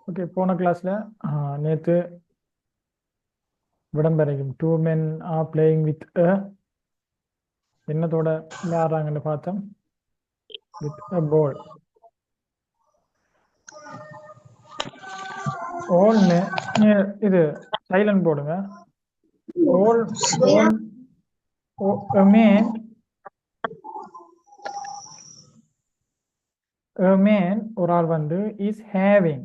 Okay, போன கிளாஸ்ல நேத்து விடம்பெறையும் two men are playing with என்னத்தோட விளையாடுறாங்கன்னு பார்த்தோம். வித் அ பால். ஓல்னு இது சைலண்ட் போடுங்க. ஓல் ஓல் மேன் ஒரு ஆள் வந்து இஸ் ஹேவிங்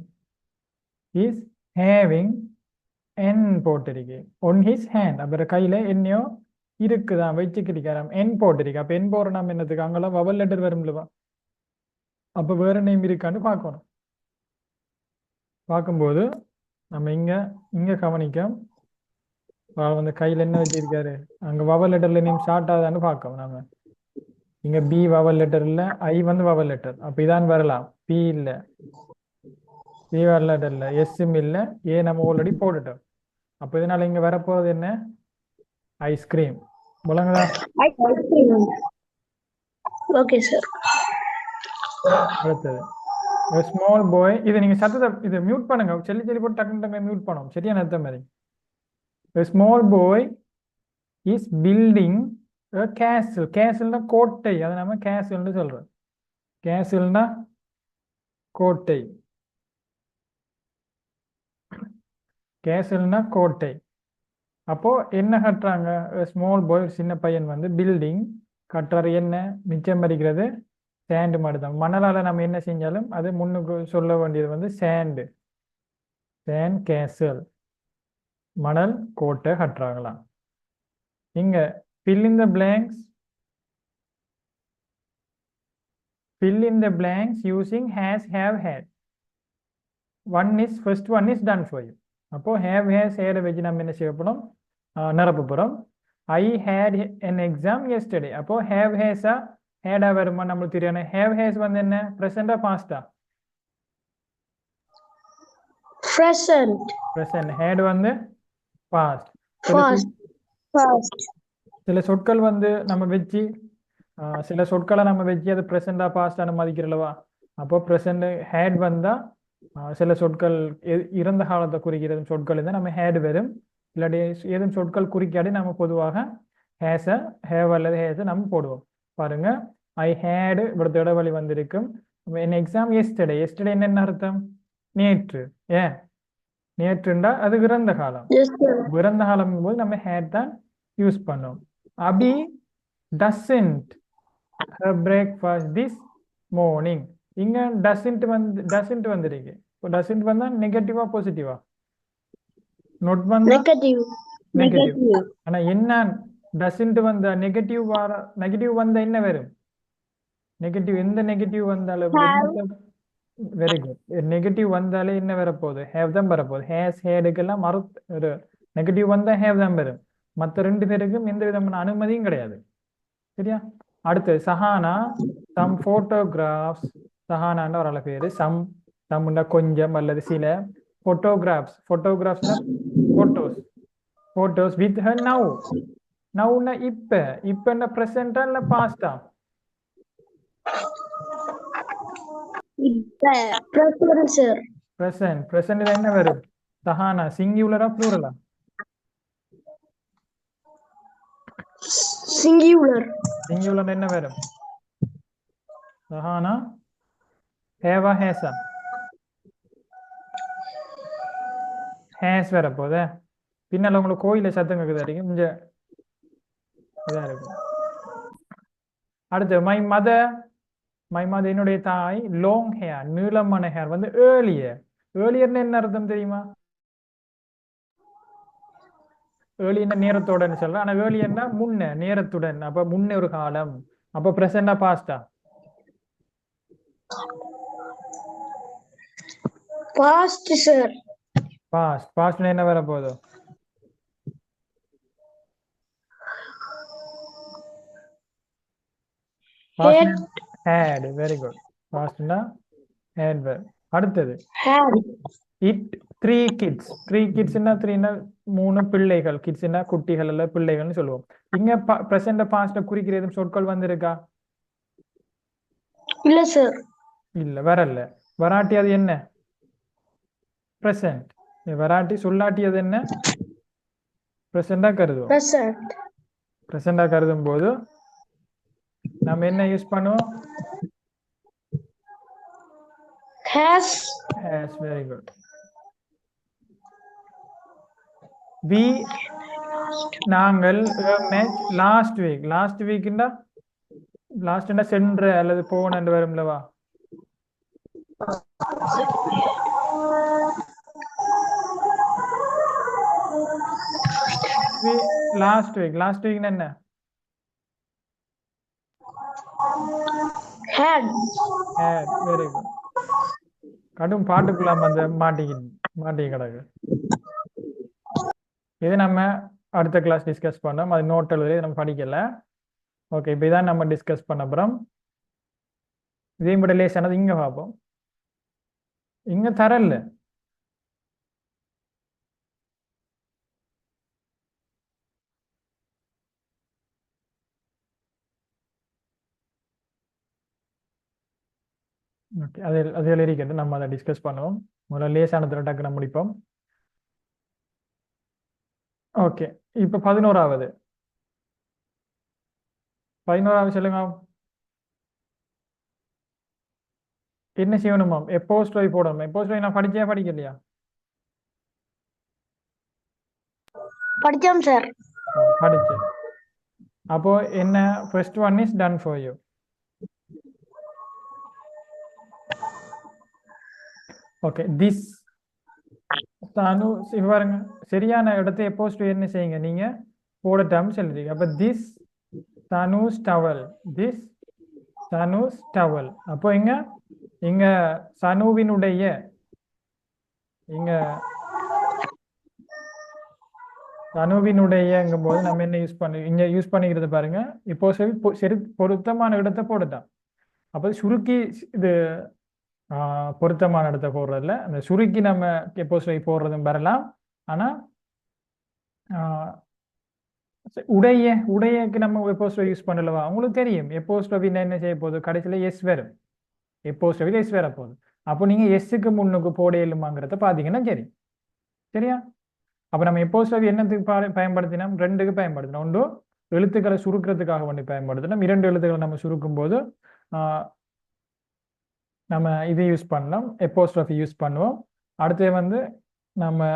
என் போட்டிருக்கு ஒன் ஹிஸ் ஹேண்ட். அப்புறம் கையில என்னையோ இருக்குதான் வச்சுக்கிட்டு என் போட்டிருக்கு. அப்ப என் போற நம்ம என்னத்துக்கு அங்கெல்லாம் வவல் லெட்டர் வரும்லவா, அப்ப வேற நேம் இருக்கான்னு பார்க்கணும். பார்க்கும்போது நம்ம இங்க கவனிக்கும் வந்து கையில என்ன வச்சிருக்காரு, அங்க வவல் லெட்டர்ல நேம் ஸ்டார்ட் ஆகுதான்னு பார்க்கணும். நம்ம இங்க பி வவல் லெட்டர் இல்ல, ஐ வந்து வவல் லெட்டர், அப்ப இதான் வரலாம். பி இல்ல, பி வவல் லெட்டர் இல்ல, எஸ்ஸும் இல்ல, ஏ நம்ம ஆல்ரெடி போட்டுட்டோம். அப்ப இதனால இங்க வரப்போறது என்ன, ஐஸ்கிரீம். முழங்குதா? Okay sir. அடுத்தது ஸ்மால் பாய். இது நீங்க சத்தத்தை இதை மியூட் பண்ணுங்க, செல்லி செல்லி போட்டு டக்குனு டக்குனு மியூட் பண்ணும். சரியா நேரத்த மாதிரி. Small boy is building castle. கேசல்னா கோட்டை, அதை நம்ம கேசல்னு சொல்றோம். கேசல்னா கோட்டை, கேசல்னா கோட்டை. அப்போ என்ன கட்டுறாங்க, ஸ்மால் பாய் சின்ன பையன் வந்து பில்டிங் கட்டுறாரு. என்ன மிச்சம் பறிக்கிறது, சேண்டு மட்டும்தான். மணலால நம்ம என்ன செஞ்சாலும் அது முன்னுக்கு சொல்ல வேண்டியது வந்து சேண்டு, சேண்ட் கேசல், மணல் கோட்டை கட்டுறாங்களாம். இங்க fill in the blanks using has, have, had. first one is done for you. அப்போ have, has, had வச்சு நம்ம என்ன செய்ய போறோம், நிரப்ப போறோம். I had an exam yesterday. அப்போ have, has had வருமா நம்மளுக்கு தெரியும். have, has வந்து என்ன, present past? present. had வந்து past. சில சொற்கள் வந்து நம்ம வச்சு சில சொற்களை நம்ம வச்சு அது ப்ரெசண்டா பாஸ்டான மதிக்கிறல்லவா. அப்போ ப்ரெசண்ட் ஹேட் வந்தா சில சொற்கள் இறந்த காலத்தை குறிக்கிறது சொற்கள் இருந்தால் நம்ம ஹேட் வரும். இல்லாட்டி ஏதும் சொற்கள் குறிக்காடி நம்ம பொதுவாக ஹேஸ, ஹேவ் அல்லது ஹேஸை நம்ம போடுவோம். பாருங்க, ஐ ஹேடு இவ்வளவு இடைவெளி வந்திருக்கும். என் எக்ஸாம் எஸ்டர்டே. எஸ்டர்டே என்ன அர்த்தம், நேற்று. ஏன் நேற்றுண்டா அது இறந்த காலம். இறந்த காலம் போது நம்ம ஹேட் தான் யூஸ் பண்ணோம். அபி doesn't her breakfast this morning. இங்க doesn't வந்திருக்கு. doesn't வந்தா நெகட்டிவா பாசிட்டிவா, நோட் வந்தா நெகட்டிவ். ஆனா என்ன doesn't வந்தா நெகட்டிவ் வந்தா என்ன வரும், நெகட்டிவ். எந்த நெகட்டிவ் வந்தாலும் வெரி குட். நெகட்டிவ் வந்தாலே என்ன வரப்போகுது, ஹேவ் தான் வரப்போகுது. ஹேஸ், ஹேடுக்கெல்லாம் ஒரு நெகட்டிவ் வந்தா ஹேவ் தான் வரும். மற்ற ரெண்டு பேருக்கும் எந்த விதமான அனுமதியும் கிடையாது. சரியா? அடுத்து சஹானா சம் போட்டோகிராஃப்ஸ். சஹானான்ற ஒரு ஆளு பேரு. சம்னா கொஞ்சம் அல்லது சில. போட்டோகிராஃப்ஸ், போட்டோகிராஃப்ஸ்னா போட்டோஸ் வித் ஹர் நவ். நவ்னா இப்ப பிரசன்டா இல்ல பாஸ்டா, பிரசன்ட். பிரசன்ட் என்ன வரும், சஹானா சிங்குலரா ப்ளூரலா, சிங்குலர் என்ன வரும், சஹானா ஹேவா ஹேஸா, ஹேஸ் வரப்போத. பின்னால உங்களுக்கு கோயில சத்தம் கேக்குதா இருக்கு, இங்க இதா இருக்கும். அடுத்து மை மதர் என்னுடைய தாய். லாங் ஹேர் நீளமான ஹேர் வந்து ஏர்லியர்னு என்ன அர்த்தம் தெரியுமா, ஏர்லியர்னா நேரத்தோடன்னு சொல்றேன். ஆனா ஏர்லியர்னா முன்ன, நேரத்துடன். அப்ப முன்ன ஒரு காலம். அப்ப பிரசண்டா பாஸ்டா, பாஸ்ட் சார். பாஸ்ட் என்ன வர போகுது, had. Very good. பாஸ்ட்னா had. அடுத்தது இட் 3 kids. 3 kidsனா 3னா 3 பிள்ளைகள். கிட்ஸ்னா குட்டிகள் அல்ல பிள்ளைகள்னு சொல்லுவோம். இங்க பிரசன்ட் பாஸ்ட குறிக்கிறது சொற்கள் வந்திருக்கா, இல்ல சார். இல்ல வரல. வராட்டி அது என்ன, present. வராட்டி சொல்லாட்டி அது என்ன? present கருதுவோம். present, present கருதும் போது நம்ம என்ன யூஸ் பண்ணுவோம்? has, Has. Very good. We நாங்கள் met last week. last week ன்னா சென்ற அல்லது போன என்று வரும்லவா? last week என்ன? had, very good. கடும் பாட்டுக்குள்ள வந்து மாட்டி கிடக்கு. இது நம்ம அடுத்த கிளாஸ் டிஸ்கஸ் பண்ணோம். அது நோட் எழுதி நம்ம படிக்கல. ஓகே, இப்போ இதான் நம்ம டிஸ்கஸ் பண்ண அப்புறம் இதையும் விட லேசானது இங்க பார்ப்போம். இங்க தரல. ஓகே, அதில் இருக்கிறது நம்ம அதை டிஸ்கஸ் பண்ணுவோம். முதல்ல லேசானது டக்குன்னு முடிப்போம். ஓகே, இப்போ 11வது சொல்லுங்க. என்ன செய்யணுமா? எப்போஸ்ட்ரை போடணும். எப்போஸ்ட்ரை நான் படிக்கலையா? படிச்சோம் சார். படிச்சேன். அப்போ என்ன? first one is done for you. Okay, this தானு பாருங்க, சரியான இடத்தை எப்போஸ்ட்ரை என்ன செய்யுங்க நீங்க போடட்டாம சொல்றீங்க. அப்ப this Dhanush towel, this Dhanush towel. அப்போ இங்க சனுவினுடைய சனுவினுடையங்கும் போது நம்ம என்ன யூஸ் பண்ணிக்கிறது பாருங்க. இப்போ சரி பொருத்தமான இடத்தை போடட்டாம். அப்போ சுருக்கி இது பொருத்தமான இடத்தை போடுறதுல அந்த சுருக்கி நம்ம எப்போஸ்ட்ரை போடுறதும் வரலாம். ஆனா உடையக்கு நம்ம எப்போஸ்ட்ரை யூஸ் பண்ணலவா? உங்களுக்கு தெரியும் எப்போஸ்ட்ரை என்ன செய்ய போகுது? கடைசியில எஸ் வரும். எப்போஸ்ட்ரை எஸ் வர போகுது. அப்போ நீங்க எஸ்ஸுக்கு முன்னுக்கு போட இயலுமாங்கிறத பாத்தீங்கன்னா சரியா? அப்ப நம்ம எப்போஸ்ட்ரை என்னத்துக்கு பயன்படுத்தினோம்? ரெண்டுக்கு பயன்படுத்தினோம். ஒன்று எழுத்துக்களை சுருக்கிறதுக்காக வேண்டி பயன்படுத்தினோம். 2 எழுத்துக்களை நம்ம சுருக்கும் போது நம்ம இது யூஸ் பண்ணலாம், எப்போஸ்ட்ரோஃபி யூஸ் பண்ணுவோம். அடுத்து நம்ம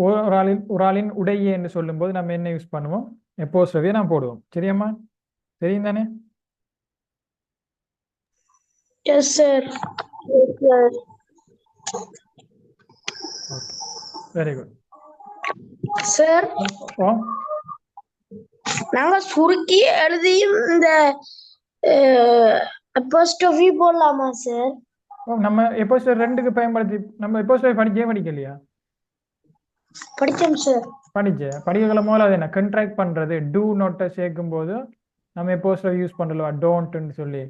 ஒரு ஆளின் உடைய என்று சொல்லும் போது நம்ம என்ன யூஸ் பண்ணுவோம்? எப்போஸ்ட்ரோஃபியை நான் போடுவோம். சரியாம்மா? தெரியும் தானே? Yes sir. Okay, very good. Sir, நாங்க சுருக்கி எழுதியும் இந்த அப்போஸ்ட்ரோஃபி போடலாமா சார்? நம்ம எப்போஸ்ட்ரோஃபி ரெண்டுக்கு பயன்படுத்தி நம்ம எப்போஸ்ட்ரோஃபி படிக்கலையா? படிச்சோம் சார். படிக்கல முதல்ல அது என்ன கண்ட்ராக்ட் பண்றது, டூ நோட்டை சேர்க்கும் போது நம்ம எப்போஸ்ட்ரோஃபி யூஸ் பண்ணலாம், டோன்ட்னு சொல்லி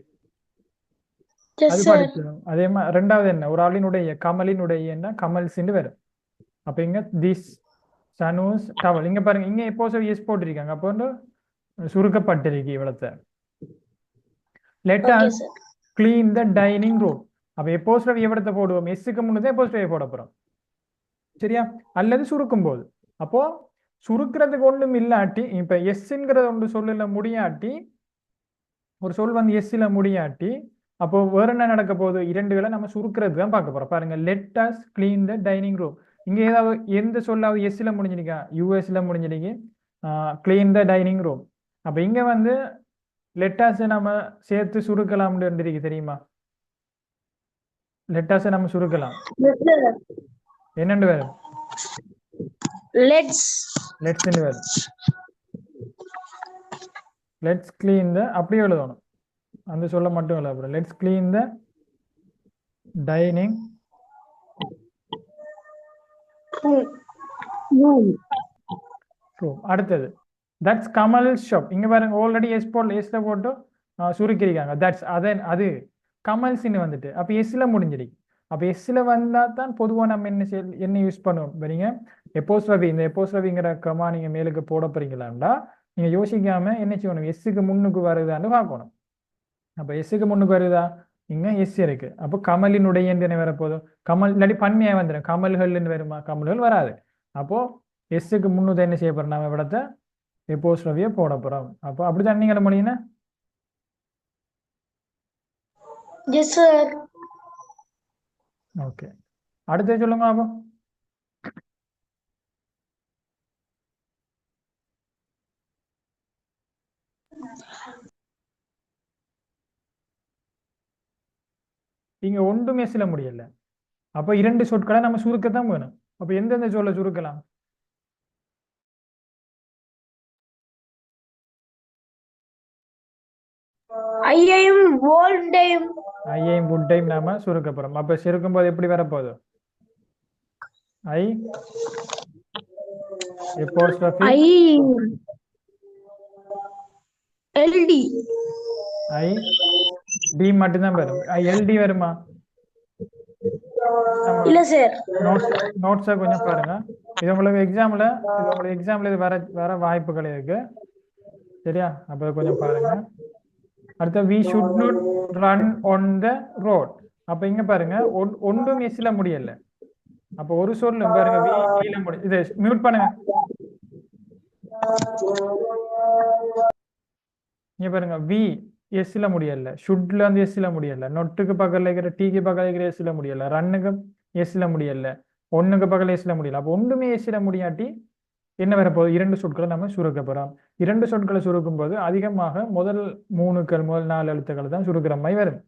அது படிக்கணும். அதே மாதிரி ரெண்டாவது என்ன? ஒரு ஆளினுடைய கமலினுடைய என்ன? கமல்ஸ்ன்னு வரும். அப்ப இங்க திஸ் சனுஸ் டவல். இங்க பாருங்க, இங்க எப்போஸ்ட்ரோஃபி எஸ் போட்டிருக்காங்க. அப்போ சுருக்கப்பட்டிருக்கு இவ்வளத்தை. Let us clean the dining room. அப்ப எப்போஸ்ட்ரோஃபி எவ்வளத்தை போடுவோம்? எஸ்ஸுக்கு முன்னதான் எப்போஸ்ட்ரோஃபி போட போறோம். சரியா? அல்லது சுருக்கும் போது. அப்போ சுருக்கிறதுக்கு ஒன்றும் இல்லாட்டி, இப்ப எஸ்ங்கிறது ஒன்று சொல்லல முடியாட்டி, ஒரு சொல் எஸ்ல முடியாட்டி, அப்போ வேற என்ன நடக்க போகுது? 2களை நம்ம சுருக்கிறது தான் பார்க்க போறோம். பாருங்க, let us clean the dining room. இங்க ஏதாவது எந்த சொல்லாவது எஸ்ல முடிஞ்சிருக்கா? யூஎஸ்ல முடிஞ்சிருக்கு. clean the dining room. அப்ப இங்க லெட்டாஸை நம்ம சேர்த்து சுருக்கலாம் இருக்கு, தெரியுமா? லெட்டாஸை நம்ம சுருக்கலாம். என்னண்டு வேறு? லெட்ஸ் வேறு. லெட்ஸ் கிளீன் த அப்படியே எழுதணும். அந்த சொல்ல மட்டும் இல்லை. அப்புறம் let's clean the dining room. அடுத்தது தட்ஸ் கமல் ஷாப். இங்க பாருங்க, ஆல்ரெடி எஸ்ல போட்டு சுருக்கிருக்காங்க. தட்ஸ் அது கமல்ஸ்ன்னு வந்துட்டு. அப்ப எஸ்ல முடிஞ்சிருக்கு. அப்ப எஸ்ல வந்தா தான் பொதுவா நம்ம என்ன யூஸ் பண்ணுவோம்? வரீங்க எப்போஸ்ட்ரோஃபி, இந்த எப்போஸ்ட்ரோஃபிங்கிற கமா நீங்க மேலுக்கு போட போறீங்களாண்டா நீங்க யோசிக்காம என்ன செய்யணும்? எஸ்ஸுக்கு முன்னுக்கு வருதான்னு பார்க்கணும். அப்ப எஸ்ஸுக்கு முன்னுக்கு வருதா? இங்க எஸ் இருக்கு. அப்போ கமலினுடைய என்ன வரப்போதும்? கமல் இல்லாட்டி பன்மையா வந்துடும். கமல்கள்னு வருமா? கமல்கள் வராது. அப்போ எஸ்ஸுக்கு முன்னுக்கு என்ன செய்ய போறோம்? நம்ம விடத்தை எப்போஸ்ட்ரோஃபியை போட போறோம். அப்போ அப்படிதான் நீங்க முடியுன்னா எஸ் சார். ஓகே. அடுத்து சொல்லுங்க அப்போ. இங்க ஒன்றுமே சில முடியல. அப்போ இரண்டு சொற்களை நம்ம சுருக்கத்தான் வேணும். அப்போ எந்தெந்த சொல்ல சுருக்கலாம்? ஐயையும் வோல்டையும். ஐயையும் வுட்டையும் நாம சுருக்க போறோம். அப்ப சுருக்கும் போது எப்படி வரப்போகுது? ஐ எப்போஸ்ட்ரோஃபி ஐ எல்டி. ஐ டி மட்டும்தான் வரும். எல்டி வருமா? இல்ல சார். நோட்ஸை கொஞ்சம் பாருங்க. இது உங்களுக்கு எக்ஸாம்ல இது வர வாய்ப்புகள் இருக்கு. சரியா? அப்ப கொஞ்சம் பாருங்க. அடுத்த we should not run on the road. அப்ப இங்க பாருங்க ஒன்றும் எஸ்ல முடியல. அப்ப ஒரு சொல்ல பாருங்க வி முடியும். இதை மியூட் பண்ணுங்க. இங்க பாருங்க வி எஸ்ல முடியல, ஷுட்ல வந்து எஸ்ல முடியல, நொட்டுக்கு பக்கத்துல இருக்கிற டீக்கு பக்கத்துல இருக்கிற எஸ்ல முடியல, ரன்னுக்கு எஸ்ல முடியல, ஒண்ணுக்கு பக்கத்துல எஸ்ல முடியல. அப்போ ஒன்றுமே எஸ்ல முடியாட்டி என்ன வரப்போகுது? இரண்டு சொற்களை நம்ம சுருக்க போறோம். இரண்டு சொற்களை சுருக்கும் போது அதிகமாக முதல் 4 எழுத்துக்கள் தான் சுருக்கிற மாதிரி வரும்.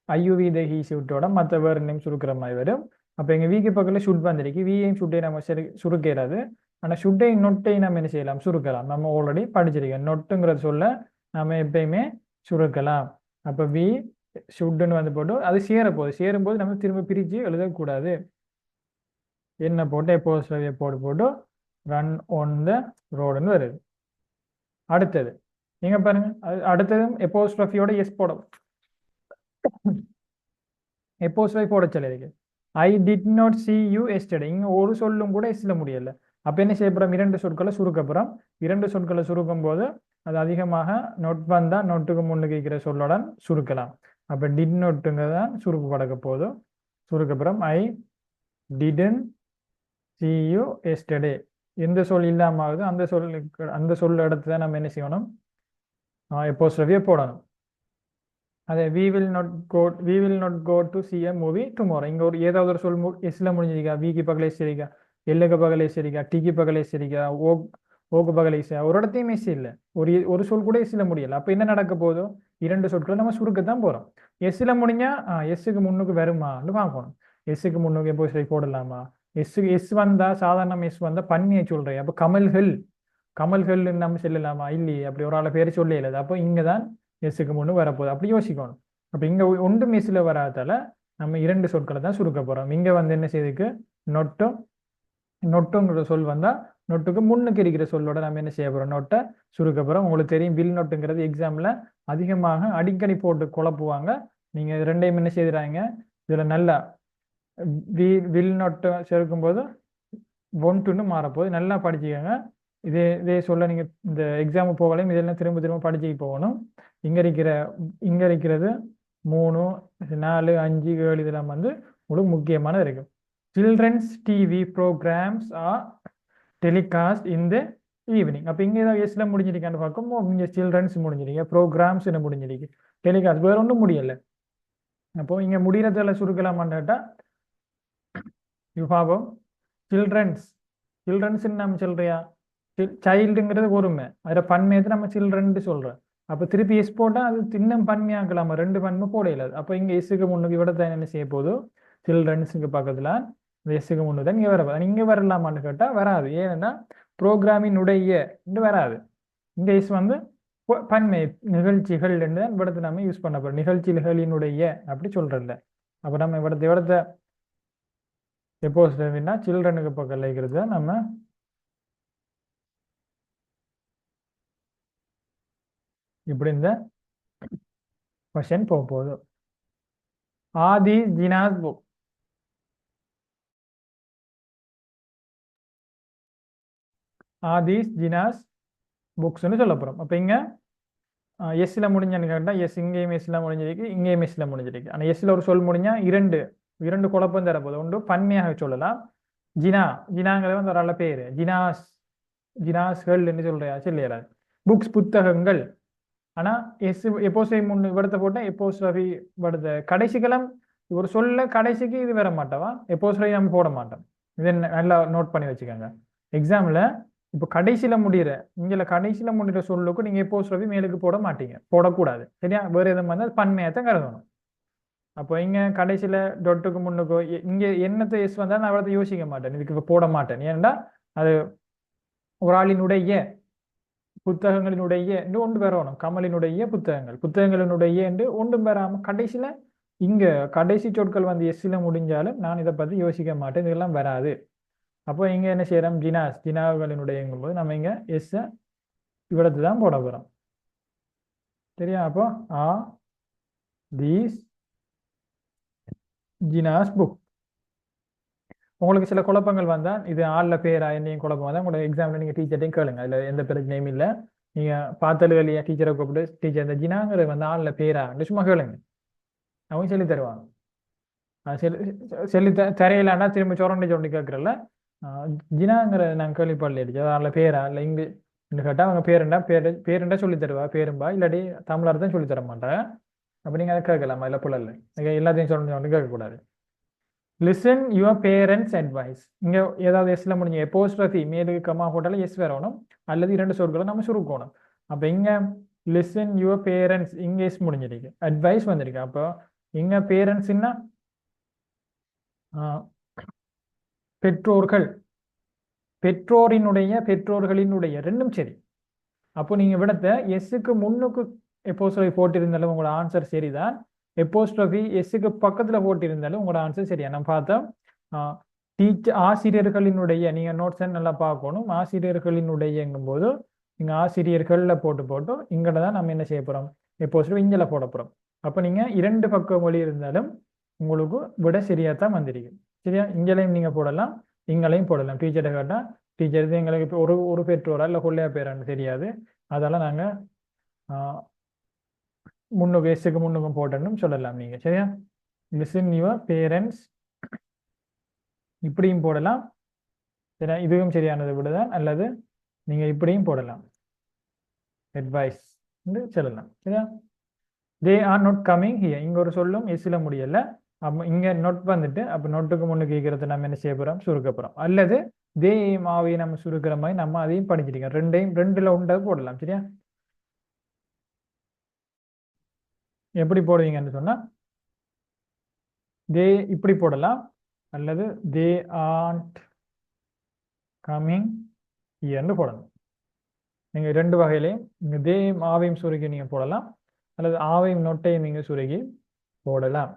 ஐயுவி த ஹீ ஷூட்டோட மற்ற வேறு நேம் சுருக்கிற மாதிரி வரும். அப்போ எங்க வீக்கு பக்கத்துல ஷுட் வந்துருக்கு. வியையும் ஷுட்டையும் நம்ம சுருக்கிறாது. ஆனா ஷுட்டை நொட்டை நம்ம என்ன செய்யலாம்? சுருக்கலாம். நம்ம ஆல்ரெடி படிச்சிருக்கோம். நொட்டுங்கிற சொல்ல நம்ம எப்பயுமே சுருக்கலாம். அப்ப வி ஷுட்னு வந்து போட்டு அது சேரும்போது நம்ம திரும்ப பிரிச்சு எழுதக்கூடாது. என்ன போட்டு எப்போஸ்ட்ரோஃபி போட்டு ரன் ஆன் த ரோடுன்னு வருது. அடுத்தது நீங்க பாருங்க. அடுத்தது எப்போஸ்ட்ரோஃபியோட எஸ் போடும். எப்போஸ்ட்ரோஃபி போட சொல்லிருக்கு. I did not C you yesterday. இங்க ஒரு சொல்லும் கூட எஸ்ல முடியல. அப்ப என்ன செய்ய போறோம்? இரண்டு சொற்களை சுருக்க போறோம். இரண்டு சொற்களை சுருக்கும் போது அது அதிகமாக நொட் வந்தா நொட்டுக்கு முன்னுக்கு இருக்கிற சொல்லுடன் சுருக்கலாம். அப்ப டிட் நொட்டுங்கதான் சுருக்கு படக்க போதும். சுருக்கப்புறம் I didn't see you yesterday. எந்த சொல் இல்லாம ஆகுது அந்த சொல்ல இடத்துல தான் நம்ம என்ன செய்யணும்? எப்போஸ்ட்ரோஃபியை போடணும். அதே we will not go to see a movie tomorrow. இங்க ஒரு ஏதாவது ஒரு சொல் எஸ்ல முடிஞ்சிருக்கா? விக்கு பகல எஸ் இருக்கா? எல்லுக்கு பகல எஸ் இருக்கா? டிக்கு பகல எஸ் இருக்கா? ஓக்கு பகல எஸ்? ஒரு இடத்தையும் எஸ் இல்லை. ஒரு சொல் கூட எஸ்ல முடியல. அப்ப என்ன நடக்க போதோ? இரண்டு சொற்களை நம்ம சுருக்கத்தான் போறோம். எஸ்ல முடிஞ்சா எஸ்ஸுக்கு முன்னுக்கு வருமான்னு பார்க்கணும். எஸ்ஸுக்கு முன்னுக்கு எப்போஸ்ட்ரோஃபி போடலாமா? எஸ் வந்தா சாதாரண எஸ் வந்தா பன்மையை சொல்றேன். அப்ப கமல்கள் நம்ம சொல்லலாமா? இல்லையே. அப்படி ஒரு ஆளை பேர் சொல்ல இல்லாது. அப்போ இங்கதான் எஸ்ஸுக்கு முன்னு வரப்போகுது. அப்படி யோசிக்கணும். அப்ப இங்க ஒன்றும் எஸ்ல வராதால நம்ம இரண்டு சொற்களை தான் சுருக்க போறோம். இங்க வந்து என்ன செய்யுதுக்கு? நொட்டுங்கிற சொல் வந்தா நொட்டுக்கு முன்னுக்கு இருக்கிற சொல்லோட நம்ம என்ன செய்ய போறோம்? நொட்டை சுருக்க போறோம். உங்களுக்கு தெரியும் வில் நொட்டுங்கிறது எக்ஸாம்ல அதிகமாக அடிக்கடி போட்டு குழப்புவாங்க. நீங்க ரெண்டையும் என்ன செய்யறாங்க? இதுல நல்லா வில் நொட்டை சேர்க்கும் போது ஒன்றுன்னு மாறப்போகுது. நல்லா படிச்சுக்கோங்க. இதே சொல்ல நீங்க இந்த எக்ஸாம் போகலையும் இதெல்லாம் திரும்ப படிச்சுட்டு போகணும். இங்க இருக்கிறது 3, 4, 5, 7 இதெல்லாம் வந்து உங்களுக்கு முக்கியமானது இருக்கும். Childrens TV programmes are telecast in the evening. அப்போ இங்கே ஏதாவது எஸ்ல முடிஞ்சிருக்கான்னு பார்க்கும். இங்கே சில்ட்ரன்ஸ் முடிஞ்சிருக்கீங்க, ப்ரோக்ராம்ஸ் என்ன முடிஞ்சிருக்கு, டெலிகாஸ்ட் வேற ஒன்றும் முடியலை. அப்போ இங்க முடிகிறதுல சுருக்கலாமான்னு கேட்டா யுபாவம் சில்ட்ரன்ஸ் நம்ம சொல்றியா? சைல்டுங்கிறது ஒருமை, அதில் பன்மையத்தை நம்ம சில்ட்ரன் சொல்றோம். அப்போ திருப்பி எஸ் போட்டால் அது இன்னும் பன்மையாக்கலாமா? ரெண்டு பன்மை போட இல்லாது. அப்போ இங்கே எஸ்ஸுக்கு முன்னுக்கு இவ்வளோதான் என்ன செய்ய போதும்? சில்ட்ரன்ஸுக்கு பக்கத்தில் இந்த எஸ்ஸுக்கு முன்னு தான் இங்கே வர. இங்கே வரலாமான்னு கேட்டால் வராது. ஏன்னா ப்ரோக்ராமினுடைய வராது. இந்த எஸ் வந்து பன்மை நிகழ்ச்சிகள் தான் இவ்வளத்தை நம்ம யூஸ் பண்ண போகிறோம். நிகழ்ச்சிகளினுடைய அப்படி சொல்றதில்ல. அப்போ நம்ம இவ்வளத்தை எப்போஸ்ட்ரோஃபின்னா சில்ட்ரனுக்கு பக்கத்தில் இருக்கிறது நம்ம இப்படி இந்த கொஸ்டின் போக போகுது. ஆதி ஜினாஸ் புக். ஆதிஸ் ஜினாஸ் புக்ஸ்ன்னு சொல்ல போறோம். அப்ப இங்க எஸ்ல முடிஞ்சான்னு கேட்டா எஸ் இங்கேயும் எஸ்ல முடிஞ்சிருக்கு, இங்கேயும் எஸ்ல முடிஞ்சிருக்கு. ஆனா எஸ்ல ஒரு சொல் முடிஞ்சா இரண்டு இரண்டு குழப்பம் தரப்போகுது. ஒன்று பன்மையாக சொல்லலாம். ஜினா, ஜினாங்கிறது வந்து ஒரு நல்ல பேரு. ஜினாஸ், ஜினாஸ்கள் என்று சொல்றியா சொல்லிடலாம். புக்ஸ் புத்தகங்கள். ஆனா எஸ் எப்போஸ்ட்ரஃபி முன்னு விடத்தை போட்டா எப்போஸ்ட்ரஃபி விடத்தை கடைசிக்கெல்லாம் ஒரு சொல்ல கடைசிக்கு இது வர மாட்டவா, எப்போஸ்ட்ரஃபி நம்ம போட மாட்டோம். இதை நல்லா நோட் பண்ணி வச்சுக்கோங்க. எக்ஸாம்ல இப்போ கடைசியில முடிகிற இங்கே கடைசியில முடிகிற சொல்லுக்கு நீங்க எப்போஸ்ட்ரஃபி மேலுக்கு போட மாட்டீங்க, போடக்கூடாது. சரியா? வேற எதுவும் வந்தால் பன்மையத்தை கருதணும். அப்போ இங்க கடைசியில டொட்டுக்கு முன்னுக்கோ இங்க என்னத்தை எஸ் வந்தா நான் அவ்வளவு யோசிக்க மாட்டேன், இதுக்கு இப்ப போட மாட்டேன். ஏன்னா அது ஒரு ஆளினுடைய புத்தகங்களினுடைய என்று ஒன்று பெறணும். கமலினுடைய புத்தகங்கள், புத்தகங்களினுடைய என்று ஒன்றும் பெறாம கடைசியில இங்க கடைசி சொற்கள் வந்து எஸ்ல முடிஞ்சாலும் நான் இதை பத்தி யோசிக்க மாட்டேன், இதெல்லாம் வராது. அப்போ இங்க என்ன செய்யறோம், ஜினாஸ் ஜினாவுகளினுடையங்கும் போது நம்ம இங்க எஸ் இவ்வளத்து தான் போட போறோம். சரியா? அப்போ ஆ தீஸ் ஜினாஸ் புக். உங்களுக்கு சில குழப்பங்கள் வந்தா இது ஆள்ல பேரா என்னையும் குழப்பம் வந்தா உங்களோட எக்ஸாம்ல நீங்க டீச்சர்ட்டையும் கேளுங்க, அதுல எந்த பிரச்சனையும் இல்லை. நீங்க பார்த்தது இல்லையா டீச்சரை கூப்பிட்டு, டீச்சர் இந்த ஜினாங்கிறது வந்து ஆள்ல பேரா சும்மா கேளுங்க, அவங்க சொல்லி தருவாங்க. சொல்லி தரையிலாண்டா திரும்ப சொரண்டி கேட்கறல ஜினாங்கிற நாங்கள் கேள்விப்படல, ஆள்ல பேரா இல்லை இங்கிலீஷ் கேட்டா அவங்க பேருண்டா சொல்லி தருவா, பேரும்பா இல்லாட்டி தமிழர் தான் சொல்லி தர மாட்டேன். அப்ப நீங்க அதை கேட்கலாமா? இல்லை புள்ளல எல்லாத்தையும் சொல்லி கேட்கக்கூடாது. Listen your parents advice. இங்க ஏதாவது எஸ்ல முடிஞ்ச எப்போஸ்ட்ரஃபி மேலுக்கு கமா போட்டாலும் எஸ் வரணும், அல்லது இரண்டு சொற்களை நம்ம சுருக்கணும். அப்ப இங்க லிசன் யுவர் பேரண்ட்ஸ் இங்க எஸ் முடிஞ்சிருக்கு, அட்வைஸ் வந்திருக்கு. அப்போ இங்க பேரண்ட்ஸ்னா பெற்றோர்கள், பெற்றோர்களினுடைய ரெண்டும் சரி. அப்போ நீங்க விடத்தை எஸ்ஸுக்கு முன்னுக்கு எப்போஸ்ட்ரஃபி போட்டிருந்தாலும் உங்களோட ஆன்சர் சரிதான், எப்போஸ்ட்ரஃபி எஸ்ஸுக்கு பக்கத்துல போட்டிருந்தாலும் உங்களோட ஆன்சர் சரியா. நம்ம பார்த்தோம் ஆசிரியர்களினுடைய, நீங்க நோட்ஸ் நல்லா பார்க்கணும். ஆசிரியர்களினுடையங்கும் போது நீங்க ஆசிரியர்கள்ல போட்டு இங்கட தான் நம்ம என்ன செய்ய போறோம், எப்போஸ்ட்ரஃபி இங்கல போட போறோம். அப்ப நீங்க இரண்டு பக்க மொழி இருந்தாலும் உங்களுக்கு விட சரியாத்தான் வந்திருக்கு. சரியா? இங்களையும் நீங்க போடலாம், இங்களையும் போடலாம். டீச்சர்கிட்ட கேட்டா டீச்சர் இது எங்களுக்கு இப்போ ஒரு பெற்றோரா இல்லை கொள்ளையா பேரான்னு தெரியாது, அதெல்லாம் நாங்க முன்னுக்கு எஸ்ஸுக்கு முன்னுக்கும் போட்டோன்னு சொல்லலாம் நீங்க. சரியா? லிசன் யுவர் பேரண்ட்ஸ் இப்படியும் போடலாம். சரியா? இதுவும் சரியானது விடுதான், அல்லது நீங்க இப்படியும் போடலாம், அட்வைஸ் சொல்லலாம். சரியா? They are not coming here, இங்க ஒரு சொல்லும் எஸ்ல முடியல. அப்போ இங்க நோட் வந்துட்டு அப்போ நோட்டுக்கு முன்னுக்கு கேட்கறது நம்ம என்ன செய்ய போறோம், சுருக்க போறோம். அல்லது தே மாவை நம்ம சுருக்கிற மாதிரி நம்ம அதையும் படிச்சிருக்கோம். ரெண்டுல உண்டாக போடலாம். சரியா? எப்படி போடுவீங்கன்னு சொன்னா தே இப்படி போடலாம், அல்லது தே ஆர்ன்ட் கம்மிங் ஹியர்னு போடணும். நீங்க ரெண்டு வகையிலையும் நீங்க தே ஆவையும் சுருக்கி நீங்க போடலாம், அல்லது ஆவையும் நொட்டையும் நீங்க சுருக்கி போடலாம்.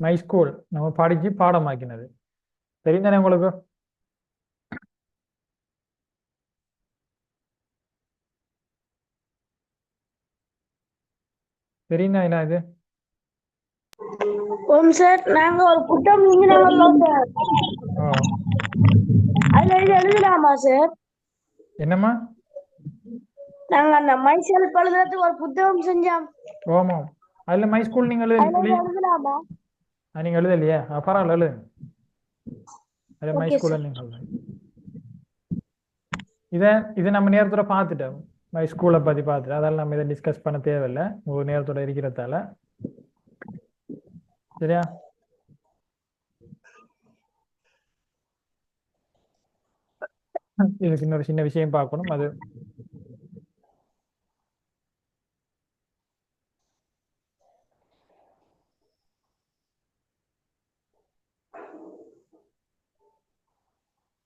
மை ஸ்கூல் நம்ம படிச்சு பாடமாக்கினது தெரிந்தானே உங்களுக்கு? தெரியுதா இல்ல இது? ஓம் சார், நாங்க ஒரு புத்தகம் நீங்க சார், அதுல இது எழுதலாமா சார்? என்னம்மா? நாங்க அந்த மைசெல் பழுதுறதுக்கு ஒரு புத்தகம் செஞ்சோம். ஓமா, அதுல மை ஸ்கூல் நீங்க எழுதலாமா? நீங்க எழுதலையா? பரவாயில்ல எழுதுங்க. அது மை Okay, ஸ்கூல் sir. நீங்க சொல்றீங்க. இதை நம்ம நேரத்தோட பார்த்துட்டோம், மை ஸ்கூலை பத்தி பார்த்துட்டு, அதெல்லாம் நம்ம இதை டிஸ்கஸ் பண்ண தேவையில்லை ஒரு நேரத்தோட இருக்கிறதால. சரியா? இதுக்கு இன்னொரு சின்ன விஷயம் பார்க்கணும். அது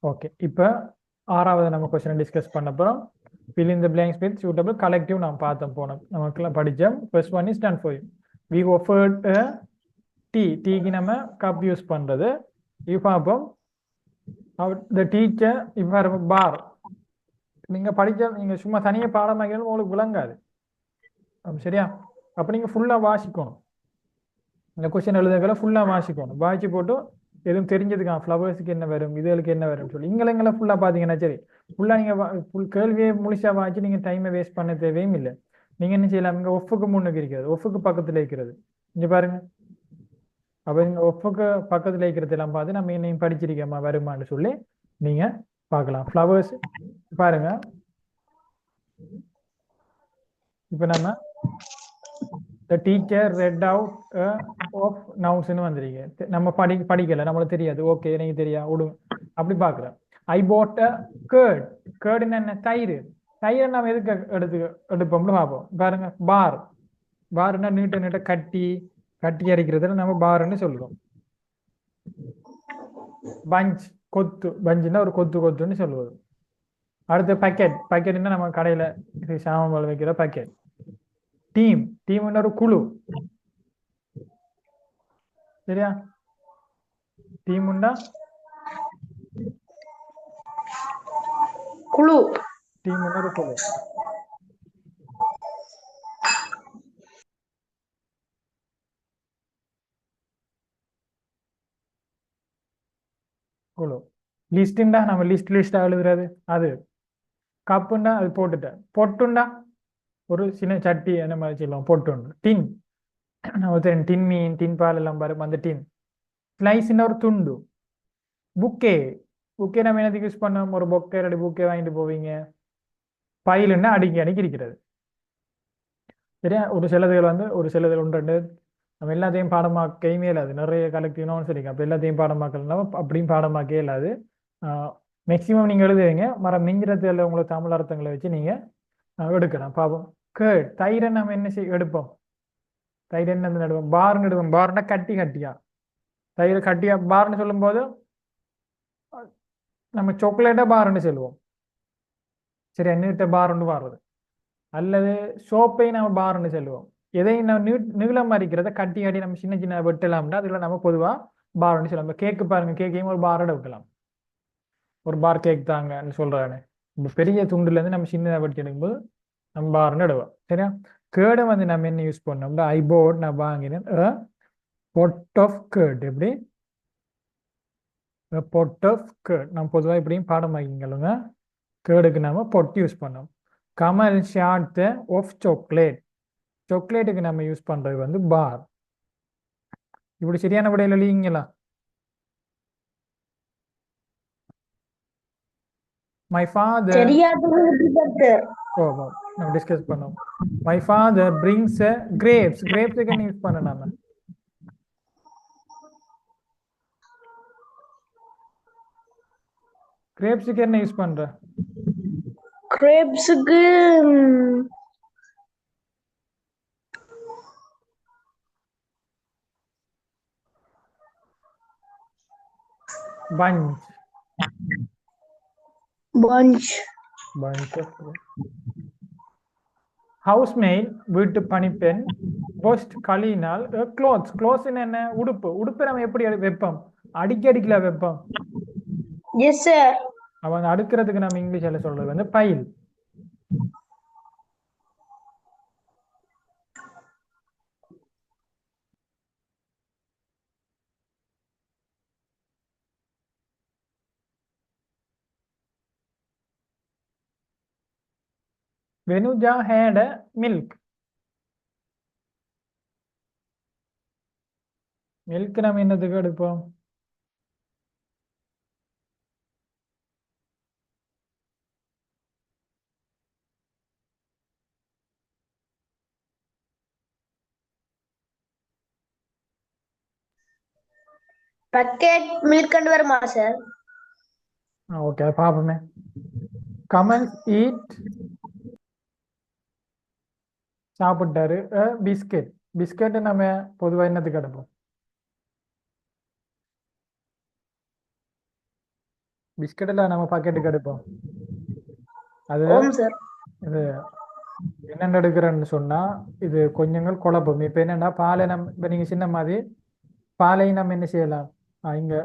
ஓகே. இப்போ ஆறாவது நம்ம கொஸ்டின் டிஸ்கஸ் பண்ண போறோம். fill in the blanks with suitable collective. நாம் பார்த்தோம் போனோம், நமக்குலாம் படித்தோம். First one is done for you. we offered a tea. டீக்கு நம்ம கப் யூஸ் பண்றது. இப்போ பார்ப்போம் the teacher இப்போ பார். நீங்க படிச்ச நீங்க சும்மா தனியா பாடமாக்கினாலும் உங்களுக்கு விளங்காது. சரியா? அப்ப நீங்க ஃபுல்லா வாசிக்கணும். இந்த கொஸ்டின் எழுதுறதுல ஃபுல்லா வாசிக்கணும். வாசிச்சு போட்டு எதுவும் தெரிஞ்சதுக்கா ஃப்ளவர்ஸுக்கு என்ன வரும் இதுகளுக்கு என்ன வரும் சொல்லி இங்கெல்லாம் ஃபுல்லா பாத்தீங்கன்னா சரி ஃபுல்லா நீங்க ஃபுல் கேள்வியே முழுசா வாச்சு நீங்க டைமை வேஸ்ட் பண்ண தேவையும் இல்லை நீங்க என்ன செய்யலாம் இங்க ஒஃபுக்கு முன்னுக்கு இருக்கிறது ஒஃபுக்கு பக்கத்துல இருக்கிறது இங்க பாருங்க அப்ப இங்க ஒஃபுக்கு பக்கத்துல இருக்கிறது எல்லாம் பார்த்து நம்ம என்னையும் படிச்சிருக்கோமா வருமான்னு சொல்லி நீங்க பார்க்கலாம் ஃப்ளவர்ஸ் பாருங்க இப்ப நம்ம the teacher read out of nouns ன்னு வந்திருக்கு நம்ம படிக்கல நம்மளுக்கு தெரியாது ஓகே எனக்கு தெரியா விடுங்க அப்படி பார்க்கிறோம் ஐ bought a curd curd என்ன தயிர் தயிரை நம்ம எதுக்கு எடுப்போம்னு பார்ப்போம் பாருங்க பார்னா நீட்ட கட்டி அடிக்கிறதுல நம்ம பார்ன்னு சொல்லுவோம் பஞ்ச் பஞ்சுன்னா ஒரு கொத்துன்னு சொல்லுவது அடுத்து பாக்கெட்னா நம்ம கடையில சாமான் வைக்கிற பாக்கெட் டீம்னா ஒரு குழு சரியா டீம்னா குழு ஒரு குழு லிஸ்ட்ண்டா நம்ம லிஸ்டா எழுதுறது அது கப்புண்டா அது பொட்டுண்டா ஒரு சின்ன சட்டி அந்த மாதிரி சொல்லுவோம் பொட்டுண்டு டின் நம்ம டின் மீன் டின் பால் எல்லாம் பாரு அந்த டின் ஸ்லைஸ்னா ஒரு துண்டு புக்கே நம்ம என்னதுக்கு யூஸ் பண்ணோம் ஒரு பொக்கே ரெண்டு புக்கே வாங்கிட்டு போவீங்க பயிலுன்னா அடிக்கி இருக்கிறது சரியா ஒரு சிலதுகள் ஒன்று ரெண்டு நம்ம எல்லாத்தையும் பாடமாக்கையுமே இல்லாது நிறைய கலெக்டிவ்னு சரி அப்போ எல்லாத்தையும் பாடமாக்கலாம் அப்படியும் பாடமாக்கவே இல்லாது மேக்சிமம் நீங்கள் எழுதுவீங்க மிஞ்சிரத்தில் உங்களுக்கு தமிழ் அர்த்தங்களை வச்சு நீங்கள் எடுக்கலாம் பாப்போம் தயிரை நம்ம என்ன எடுப்போம் தயிர் என்ன நடுவோம் பார்னு எடுப்போம் பார்னா கட்டியா தயிர் கட்டியா பார்னு சொல்லும்போது நம்ம சாக்லேட்டா பார்னு சொல்லுவோம் சரி நீட்ட பார்னு பாடுறது அல்லது சோப்பை நம்ம பார்னு சொல்லுவோம் எதையும் நம்ம நீளம் இருக்கிறத கட்டி நம்ம சின்ன வெட்டலாம்னா அதுல நம்ம பொதுவா பார்னு சொல்லுவோம் கேக்கு பாருங்க கேக்கையும் ஒரு பாரோட வைக்கலாம் ஒரு பார் கேக் தாங்கன்னு சொல்றானே இப்போ பெரிய துண்டுல இருந்து நம்ம சின்னதாக வெட்டி எடுக்கும்போது நம்ம பார்னு எடுவோம் சரியா கேர்டை வந்து நம்ம என்ன யூஸ் பண்ணோம்னா ஐபோர்ட் நான் வாங்கினேன் பொட் ஆஃப் கேர்ட் எப்படி பொட் ஆஃப் கேர்ட் நம்ம பொதுவாக இப்படியும் பாடம் வாங்கிங்களுங்க கேர்டுக்கு நம்ம பொட் யூஸ் பண்ணோம் கமல் ஷார்ட் ஆஃப் சாக்லேட்டுக்கு நம்ம யூஸ் பண்றது வந்து பார் இப்படி சரியான விடையில இல்லைங்களா மை ஃபாதர் நம்ம டிஸ்கஸ் பண்ணோம் மை ஃபாதர் பிரிங்ஸ் கிரேப்ஸுக்கு என்ன யூஸ் பண்ண நாம கிரேப்ஸுக்கு என்ன யூஸ் பண்ற கிரேப்ஸுக்கு bunch of housemaid வீட்டு பணிப்பெண் washed கழுவினால் clothes என்ன உடுப்பு நம்ம எப்படி வைப்போம் அடிக்கல வைப்போம் எஸ் சார் அவங்க அடுக்கிறதுக்கு நம்ம இங்கிலீஷ்ல சொல்றது வந்து file Venuja had milk. Milk நம்ம என்னதுக்கு எடுப்போம் பக்கெட் மில்க் அண்ட் வருமா சார் ஓகே பாப்போமே கமல் ஈட் சாப்பிட்டாரு பிஸ்கெட் நம்ம பொதுவா என்னத்துக்கு எடுப்போம் பிஸ்கெட்ல நம்ம பாக்கெட்டுக்கு எடுப்போம் அது இது என்னென்ன எடுக்கிறேன்னு சொன்னா இது கொஞ்சங்கள் குழப்பம் இப்ப என்னன்னா பாலை நம்ம இப்ப நீங்க சின்ன மாதிரி பாலையும் நம்ம என்ன செய்யலாம் இங்க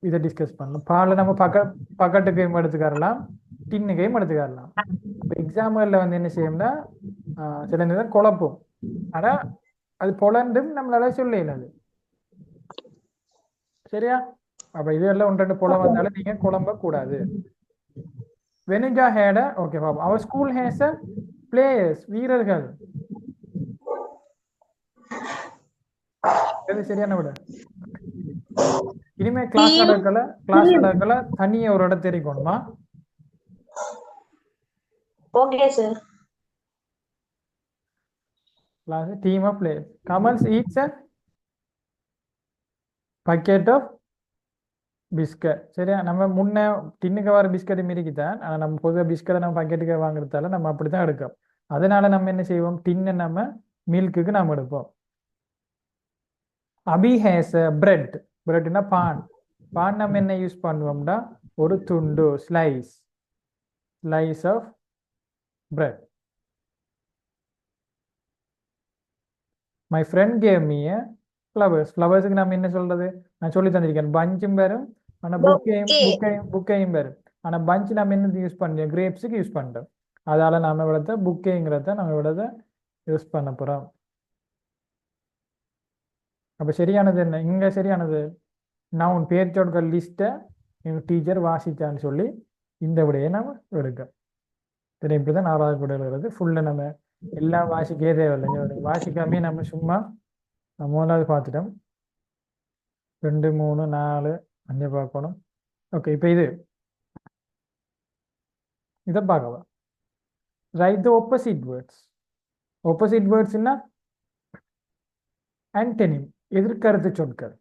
இதை டிஸ்கஸ் பண்ணலாம் பாலை நம்ம பக்கெட்டுக்கையும் எடுத்துக்கரலாம் டின்னுக்கையும் எடுத்துக்கரலாம் இப்போ எக்ஸாம்பிள்ல வந்து என்ன செய்யும்னா சில நேரம் குழப்பம் ஆனா அது பொலண்டும் நம்மளால சொல்லல அது சரியா அப்ப இதெல்லாம் ஒன்று ரெண்டு புலம் வந்தாலும் நீங்க குழம்ப கூடாது. வெனிஜா ஹேட ஓகே பாப்போம். அவர் ஸ்கூல் ஹேஸ் அ பிளேயர்ஸ் வீரர்கள். இது சரியான விட. இனிமே கிளாஸ் நடக்கல தனியா ஒரு இடம் தெரிவிக்கணுமா? Okay sir. Class team of players. Kamals eats a packet of biscuit. சரியா? நம்ம முன்ன டின்னுக்கு வர பிஸ்கட் மிரிக்குதான். ஆனா நம்ம பொதுவாக பிஸ்கட்டை நம்ம பக்கெட்டுக்கு வாங்குறதால நம்ம அப்படித்தான் எடுக்கோம். அதனால நம்ம என்ன செய்வோம், டின்னை நம்ம மில்க்குக்கு நம்ம எடுப்போம். அபி ஹேஸ் பிரெட். பிரெட்னா பான். பான் நம்ம என்ன யூஸ் பண்ணுவோம்னா ஒரு துண்டு slice of bread. My friend gave me flowers. ஃப்ளவர்ஸுக்கு நம்ம என்ன சொல்றது, நான் சொல்லி தந்திருக்கேன். பஞ்சும் வரும், ஆனால் புக்கையும் வரும். ஆனால் பஞ்ச் நம்ம என்ன யூஸ் பண்ணுறோம், கிரேப்ஸுக்கு யூஸ் பண்ணுறோம். அதால நம்ம இவ்வளோத்த புக்கேங்கிறத நம்ம இவ்வளோத யூஸ் பண்ண போகிறோம். அப்போ சரியானது என்ன இங்கே சரியானது, நான் உன் பேர் சொற்கள் லிஸ்ட்டை எங்கள் டீச்சர் வாசித்தான்னு சொல்லி இந்த விடையை நம்ம எடுக்கோம். சரி, இப்படி தான் 4வது விட எழுதுறது. ஃபுல்லாக நம்ம எல்லாம் வாசிக்கவே தேவையில்லை. வாசிக்காமே நம்ம சும்மா 3வது பார்த்துட்டோம். 2 3 4 5 பார்க்கணும். ஓகே, இப்போ இதை பார்க்கலாம். Write the opposite words. Opposite வேர்ட்ஸ்னா ஆன்டனிம், எதிர்கருத்து சொற்கள்.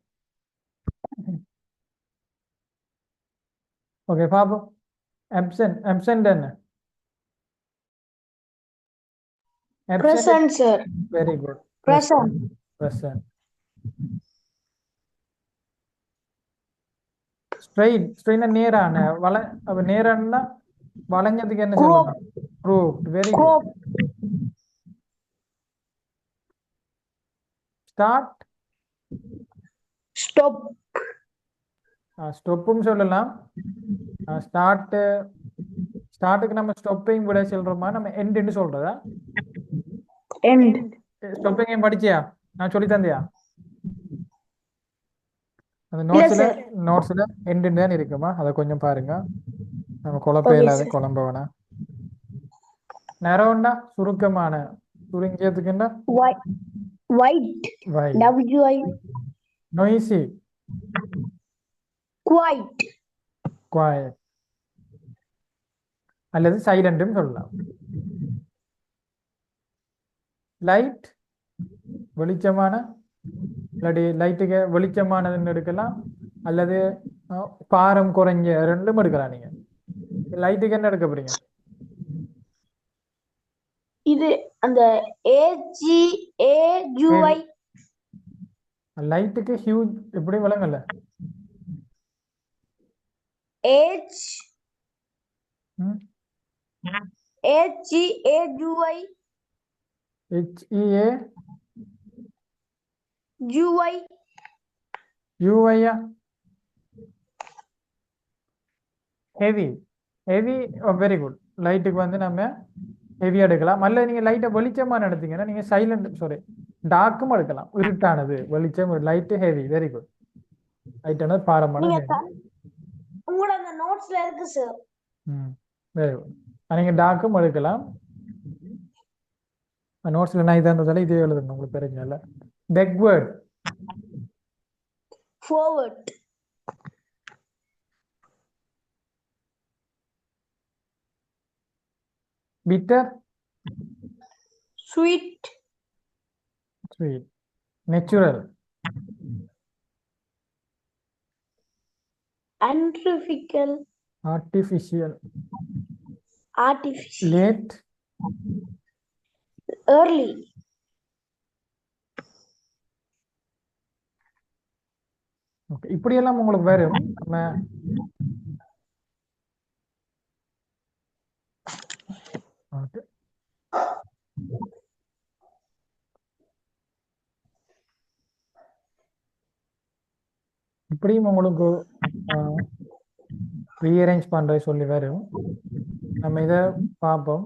ஓகே பாப்போம். absent என்ன? Present sir. Very good. Present. Straight நேரான அப்ப நேரானா வளைஞ்சதுக்கு என்ன சொல்லணும்? Crooked. Very good. Start. Stop. ஸ்டொப்பும் சொல்லலாம். ஸ்டார்ட்டுக்கு நம்ம ஸ்டொப்பையும் விட சொல்றோமா, நம்ம எண்ட்னு சொல்றதா? End. ஸ்டொப்பிங் படிச்சியா? நான் சொல்லி தந்தியா? அந்த நோட்ஸ்ல எண்டுன்னு தான் இருக்குமா, அதை கொஞ்சம் பாருங்க. நம்ம குழப்பம் இல்லாத குழம்பவனா. நரோண்டா சுருக்கமான, சுருங்கியதுக்குண்டா White. W-I. noisy. Quiet. அல்லது சைலண்ட்னு சொல்லலாம். லைட் வெளிச்சமான, இல்லாட்டி லைட்டுக்கு வெளிச்சமானதுன்னு எடுக்கலாம், அல்லது பாரம் குறைஞ்ச, ரெண்டும் எடுக்கலாம். நீங்க லைட்டுக்கு என்ன எடுக்க போறீங்க? இது அந்த AGAUI. லைட்டுக்கு ஹியூஜ் எப்படி விளங்கல? HEA heavy. Very good. லைட்டுக்கு வந்து நம்ம ஹெவியா எடுக்கலாம். அல்ல நீங்க லைட்டை வெளிச்சமான எடுத்தீங்கன்னா நீங்க டார்க்கும் எடுக்கலாம். இருட்டானது வெளிச்சம், லைட் ஹெவி. Very good. லைட்டானது பாரமான. உங்களோட அந்த நோட்ஸ்ல இருக்கு சார். Very good. நீங்க டார்க்கும் எடுக்கலாம். நோட்ஸ்ல நான் இதாக இருந்ததால இதே எழுதணும், உங்களுக்கு தெரிஞ்சல. Backward. Forward. bitter. Sweet. Natural. Artificial. Late. Early. Okay, இப்படியெல்லாம் உங்களுக்கு வரும். நம்ம இப்படியும் உங்களுக்கு ரீஅரேஞ்ச் பண்றது சொல்லி வரும். நம்ம இதை பார்ப்போம்.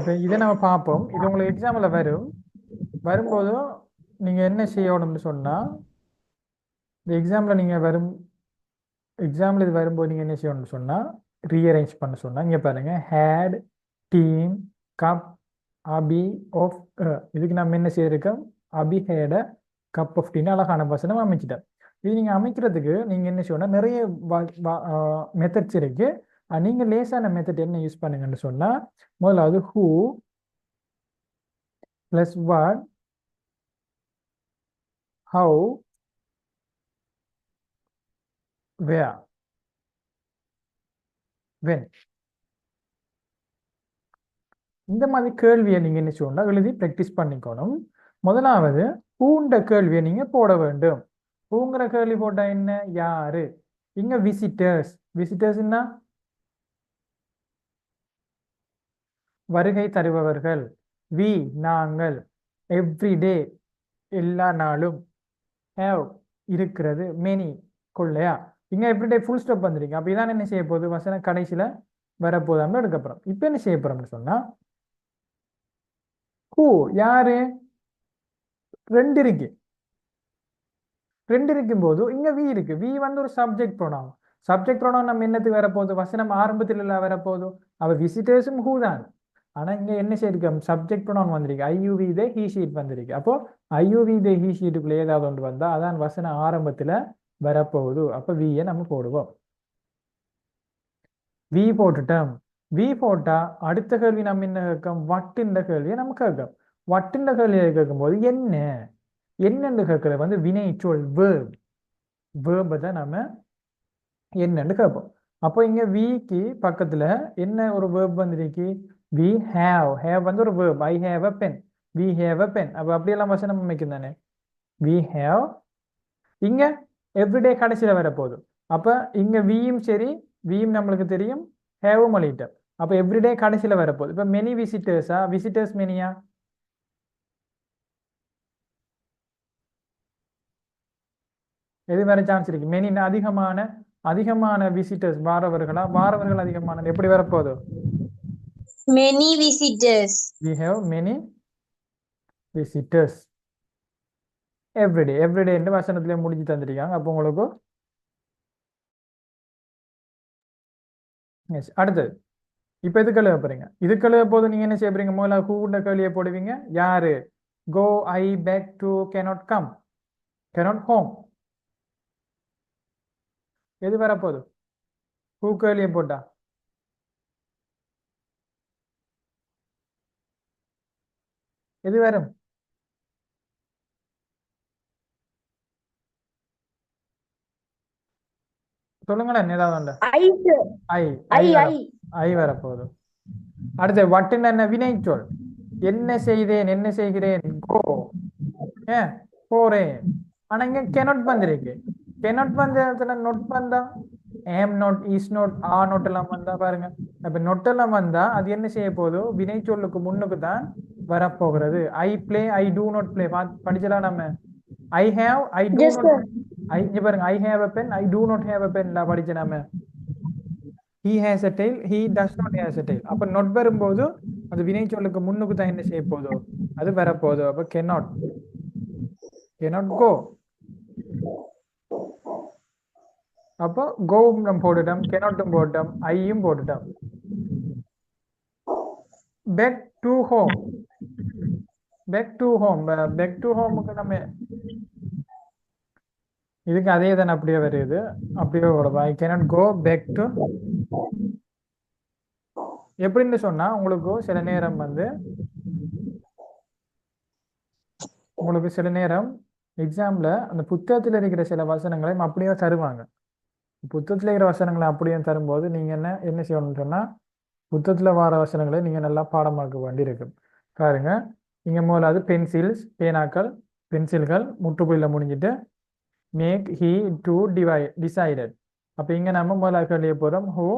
இப்போ இதை நம்ம பார்ப்போம். இது உங்களுக்கு எக்ஸாம்பிள் வரும்போது நீங்க என்ன செய்யணும்னு சொன்னா, இந்த எக்ஸாம்பிள் நீங்க எக்ஸாம்பிள் இது வரும்போது நீங்க என்ன செய்யணும்னு சொன்னா, ரீஅரேஞ்ச் பண்ண சொன்னா இங்க பாருங்க, ஹேட், டீம், கப், அபி ஆஃப். இதுக்கு நம்ம என்ன செய்திருக்கோம், அபி ஹேட கப் ஆஃப் டீன்னு அழகான வசனம் அமைச்சிட்டேன். இது நீங்க அமைக்கிறதுக்கு நீங்க என்ன செய்யணும், நிறைய மெத்தட்ஸ் இருக்கு. நீங்க லேசான மெத்தட் என்ன யூஸ் பண்ணுங்கன்னு சொன்னா, முதலாவது who plus what, how, where, when. இந்த மாதிரி கேள்வியை நீங்க என்ன செய்யணும், எழுதி ப்ராக்டிஸ் பண்ணிக்கணும். முதலாவது பூண்ட கேள்வியை நீங்க போட வேண்டும். பூங்கிற கேள்வி போட்டா என்ன, யாரு. இங்க விசிட்டர்ஸ். விசிட்டர்ஸ்னா வருகை தருபவர்கள். வி நாங்கள். எவ்ரிடே எல்லா நாளும். ஹேவ் இருக்கிறது. மெனி கொள்ளையா. இங்க எவ்ரிடே ஃபுல் ஸ்டாப் வந்துருக்கு. அப்ப இதான் என்ன செய்ய போகுது, வசனம் கடைசியில வரப்போதான்னு எடுக்கப்புறம். இப்ப என்ன செய்ய போறோம்னு சொன்னா, ஹூ யாரு, ரெண்டு இருக்கு. ரெண்டு இருக்கும்போது இங்க வி இருக்கு. வி வந்து ஒரு சப்ஜெக்ட் ப்ரோனவுன். சப்ஜெக்ட் ப்ரோனவுன் நம்ம என்னத்துக்கு வரப்போகுது, வசனம் ஆரம்பத்தில் இல்ல வரப்போகுது. அவ விசிட்டர்ஸும் ஹூ தான். ஆனா இங்க என்ன செய்யிருக்கோம், சப்ஜெக்ட் ப்ரோனவுன் வந்திருக்கு. ஐயூவி தே ஹீ ஷீட் வந்திருக்கு. அப்போ ஐயூவி தே ஹீ ஷீட்டுக்குள்ள ஏதாவது ஒன்று வந்தா அதான் வசனம் ஆரம்பத்துல வரப்போகுது. அப்ப வியை நம்ம போடுவோம். வி போட்டுட்டோம். வி போட்டா அடுத்த கேள்வி நம்ம என்ன கேட்கும், வட்டுன்ற கேள்வியை நம்ம கேட்கும். வட்டுன்ற கேள்வியை கேட்கும் போது என்ன, என்னன்னு கேட்கறது வந்து வினை சொல், வேர்ப். வேர்பை தான் நம்ம என்னன்னு கேட்போம். அப்போ இங்க விக்கு பக்கத்துல என்ன ஒரு வேர்ப் வந்துருக்கு, வி ஹேவ். ஹேவ் வந்து ஒரு verb. I have a pen. We have a pen. அப்போ அப்படியெல்லாம் வசனம் அமைக்கும் தானே. We have. இங்க எவ்ரிடே கடைசியில வரப்போகுது. அப்ப இங்க வியும் சரி, வியும் நம்மளுக்கு தெரியும், ஹேவும் அழிட்டோம். அப்ப எவ்ரிடே கடைசியில வரப்போகுது. இப்ப மெனி விசிட்டர்ஸா, விசிட்டர்ஸ் மெனியா, எது வேற சான்ஸ் இருக்கு. மெனின்னா அதிகமான, அதிகமான விசிட்டர்ஸ் வாரவர்களா, வாரவர்கள் அதிகமான, எப்படி வரப்போகுது, Many visitors. we have many visitors everyday. everyday என்று வசனத்திலே முடிஞ்சு தந்திருக்காங்க. அப்போ உங்களுக்கு எஸ். அடுத்தது இப்போ இது கழுவ போறீங்க. இது கழுவ போது நீங்க என்ன செய்ய போறீங்க, முதல்ல ஹூண்ட கேள்வியை போடுவீங்க. யாரு, go I back to cannot come, cannot home. எது வரப்போகுது, ஹூ கேள்வியை போட்டா எது வரும், சொல்லுங்களேன் ஏதாவது உண்டு. I, sir. I. I, I. ஐ வரப்போகுது. அடுத்து வட்டுன்னு என்ன, வினை சொல். என்ன செய்தேன், என்ன செய்கிறேன், கோ, ஏன் போறேன். ஆனா இங்க cannot வந்திருக்கு. cannot வந்த இடத்துல not வந்தா, am not, is not, are not எல்லாம் வந்தா பாருங்க. அப்ப not எல்லாம் வந்தா அது என்ன செய்ய போகுது, வினை சொல்லுக்கு முன்னுக்கு தான் வரப்போகிறது. I play, I do not play படிச்சலாம் நம்ம. I have, I do Yes, not. sir. இங்க பாருங்க, I have a pen, I do not have a pen படிச்ச நாம. he has a tail, he does not has a tail. அப்ப not வரும்போது அது வினை சொல்லுக்கு முன்னுக்கு தான் என்ன செய்ய போதோ அது வரப்போகுது. அப்ப cannot, cannot go. அப்போ கோவும் நம்ம போட்டுட்டோம், cannot போட்டோம், ஐயும் போட்டுட்டோம். Back to home. Back to home. Back to ஹோமுக்கு நம்ம இதுக்கு அதே தானே அப்படியே வருது. அப்படியே போடுவோம். ஐ cannot go back to. எப்படின்னு சொன்னா உங்களுக்கு சில நேரம் வந்து உங்களுக்கு சில நேரம் எக்ஸாம்ல அந்த புத்தகத்தில் இருக்கிற சில வசனங்களை அப்படியே தருவாங்க. புத்தகத்தில் இருக்கிற வசனங்களை அப்படியே தரும்போது நீங்க என்ன என்ன செய்யணும்னு சொன்னா, புத்தகத்துல வர வசனங்களை நீங்க நல்லா பாடமாக்க வேண்டி இருக்கும். பாருங்க, இங்க முதலாவது பென்சில்ஸ், பேனாக்கள், பென்சில்கள் முற்றுப்புள்ளியில முடிஞ்சிட்டு மேக் ஹீ டு டிசைடட். அப்ப இங்க நம்ம முதலாவது கேள்வியை போறோம் ஹூ.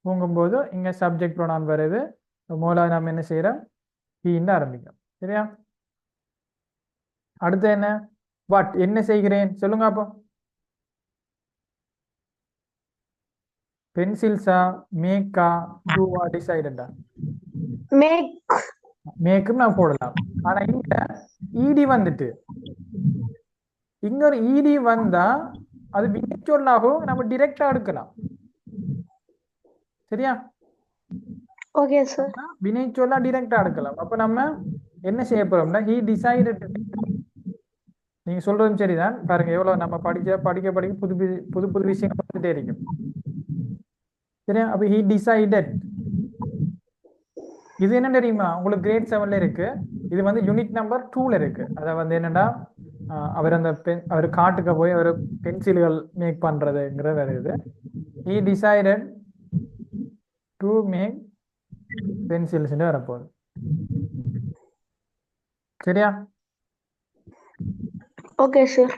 ஹூங்கும்போது இங்க சப்ஜெக்ட் ப்ரோனவுன் வருது. முதலாவது நம்ம என்ன செய்யறோம், ஹீன்னு ஆரம்பிக்கும். சரியா? அடுத்து என்ன, வாட், என்ன செய்கிறேன் சொல்லுங்க. அப்போ பென்சில்ஸா, மேக்கா, டூவா, டிசைடடா? Make. மேக்கும் நான் போடலாம். ஆனா இங்க இடி வந்துட்டு இங்க ஒரு இடி வந்தா அது வினைச்சொல்லாகவும் நம்ம டிரெக்டா எடுக்கலாம். சரியா? Okay sir. வினைச்சொல்லா டிரெக்டா எடுக்கலாம். அப்ப நம்ம என்ன செய்ய போறோம்னா he decided to. நீங்க சொல்றதும் சரிதான். பாருங்க எவ்வளவு நம்ம படிக்க படிக்க புது புது புது விஷயங்கள் வந்துட்டே இருக்கும். சரியா? அப்ப he decided. இது என்ன தெரியுமா? உங்களுக்கு கிரேட் 7ல இருக்கு. இது வந்து யூனிட் நம்பர் 2ல இருக்கு. அத வந்து என்னன்னா அவர் அந்த அவர் காட்டுக்கு போய் அவர் பென்சில்கள் மேக் பண்றதுங்கிற வேற இது. he decided to make pencils வரப்போகுது. சரியா? Okay sir.